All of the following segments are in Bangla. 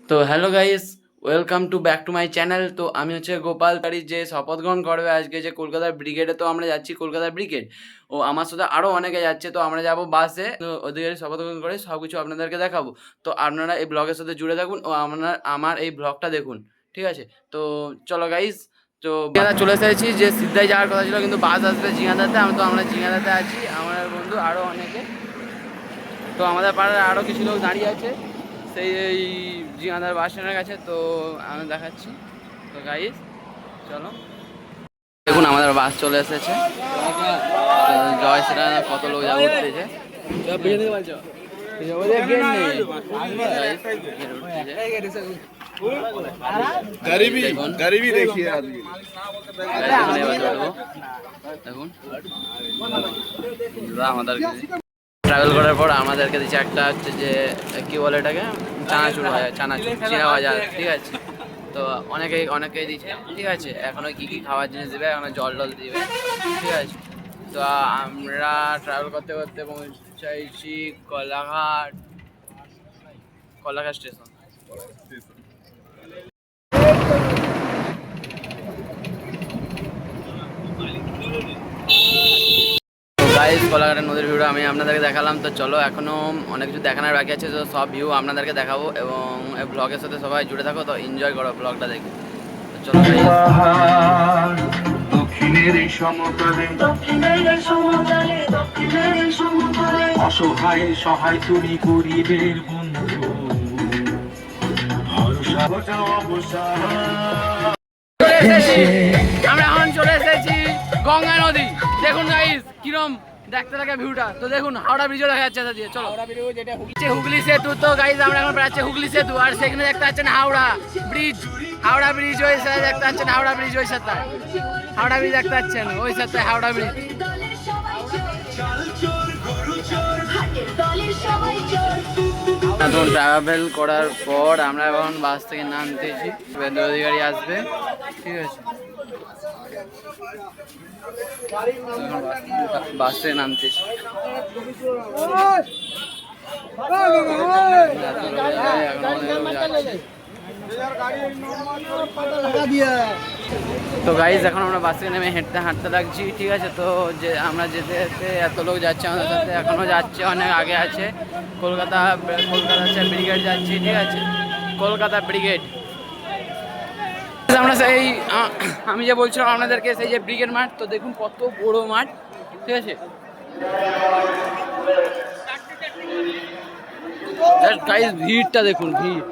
তো hello guys, welcome to back to my channel. তো আমি হচ্ছে গোপাল তারি, যে শপথ গ্রহণ করবে আজকে যে কলকাতার ব্রিগেডে। তো আমরা যাচ্ছি কলকাতার ব্রিগেড, ও আমার সাথে আরও অনেকে যাচ্ছে। তো আমরা যাবো বাসে, তো ওদিকে শপথ গ্রহণ করে সব কিছু আপনাদেরকে দেখাবো। তো আপনারা এই ব্লগের সাথে জুড়ে থাকুন ও আমার এই ব্লগটা দেখুন, ঠিক আছে? তো চলো গাইস, তো জিঙাদা চলে এসেছি, যে সিদ্ধায় যাওয়ার কথা ছিল কিন্তু বাস আসবে জিঙাদাতে। আমরা জিঙাদাতে আছি, আমার বন্ধু আরও অনেকে। তো আমাদের পাড়ার আরও কিছু লোক দাঁড়িয়ে আছে সেই এই জিয়াদার বাস স্ট্যান্ডের কাছে। তো আমি দেখাচ্ছি। তো গাইস চলো, দেখুন আমাদের বাস চলে এসেছে। জয় সেটা কত লোক যা উঠতেছে। দেখুন আমাদের ট্রাভেল করার পর আমাদেরকে দিচ্ছে একটা হচ্ছে যে কি বলে এটাকে, চানাচুর চিরা ভাজা, ঠিক আছে? তো অনেকেই দিচ্ছে, ঠিক আছে। এখনো কি কি খাওয়ার জিনিস দিবে, এখনো জল দিবে, ঠিক আছে। তো আমরা ট্রাভেল করতে করতে পৌঁছাইছি কলাঘাট স্টেশন। গাইস, কলাঘাটের নদীর ভিউটা আমি আপনাদেরকে দেখালাম। তো চলো, এখনও অনেক কিছু দেখানোর বাকি আছে, তো সব ভিউ আপনাদেরকে দেখাবো এবং এই ব্লগের সাথে সবাই জুড়ে থাকো। তো এনজয় করো ব্লগটা দেখে। তো চলো অসহায় সহায় তুমি গরিবের বন্ধু আমরা এখন চলে এসেছি গঙ্গা নদী। দেখুন গাইস কিরম দেখতে থাকে ভিউটা। তো দেখুন হাওড়া ব্রিজও দেখা যাচ্ছে দিয়ে। চলো, হুগলি সেতু। তো গাইস আমরা এখন প্রায় হুগলি সেতু, আর সেখানে দেখতে পাচ্ছেন হাওড়া ব্রিজ। হাওড়া ব্রিজ ওই সাথে দেখতে পাচ্ছেন, হাওড়া ব্রিজ ওই সাথে, হাওড়া ব্রিজ দেখতে পাচ্ছেন ওই সাথে, হাওড়া ব্রিজ। এখন ট্রাভেল করার পর আমরা এখন বাস থেকে নামতেছি, শুভেন্দু অধিকারী আসবে, ঠিক আছে? বাস থেকে নামতেছি। তো গাইজ এখন আমরা বাস থেকে নেমে হাঁটতে লাগছি, ঠিক আছে? তো যে আমরা যেতে যেতে এত লোক যাচ্ছে আমাদের সাথে, এখনও যাচ্ছে, অনেক আগে আছে। কলকাতা হচ্ছে ব্রিগেড যাচ্ছি, ঠিক আছে? কলকাতা ব্রিগেড। আমরা সেই আমি যে বলছিলাম আপনাদেরকে, সেই যে ব্রিগেড মাঠ। তো দেখুন কত বড় মাঠ, ঠিক আছে? গাইজ ভিড়টা দেখুন, ভিড়।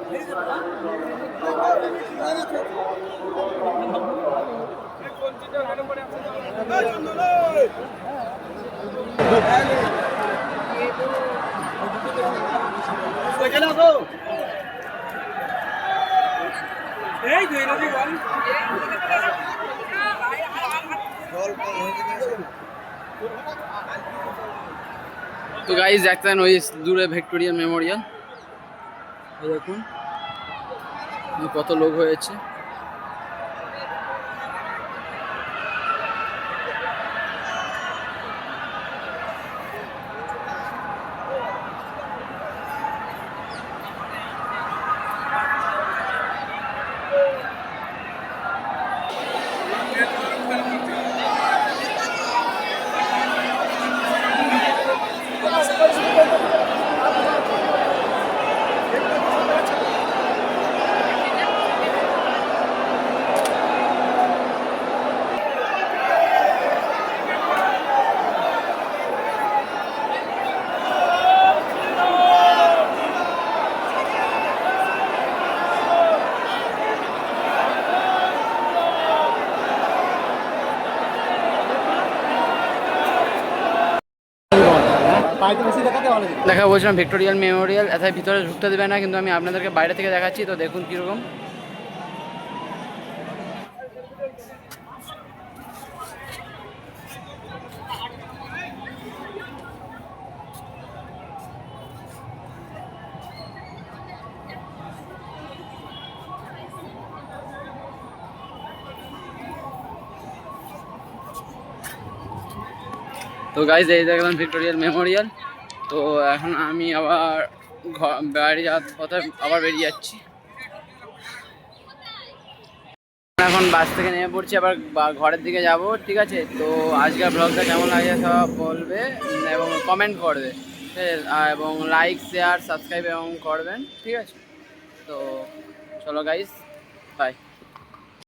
তো গাইজ দেখতেন ওই দূরে ভিক্টোরিয়া মেমোরিয়াল, দেখুন কত লোক হয়েছে। দেখা বলছিলাম ভিক্টোরিয়াল মেমোরিয়াল, এত ভিতরে ঢুকতে দেবে না, কিন্তু আমি আপনাদেরকে বাইরে থেকে দেখাচ্ছি। তো দেখুন কীরকম। তো গাইজ এই দেখলাম ভিক্টোরিয়াল মেমোরিয়াল। তো এখন আমি আবার বাড়ি যাওয়ার পথে আবার বেরিয়ে যাচ্ছি। এখন বাস থেকে নেমে পড়ছি, আবার ঘরের দিকে যাব। ঠিক আছে, তো আজকের ব্লগটা কেমন লাগে সব বলবে এবং কমেন্ট করবে, ঠিক আছে? এবং লাইক শেয়ার সাবস্ক্রাইব এবং করবেন। ঠিক আছে, তো চলো গাইস, বাই।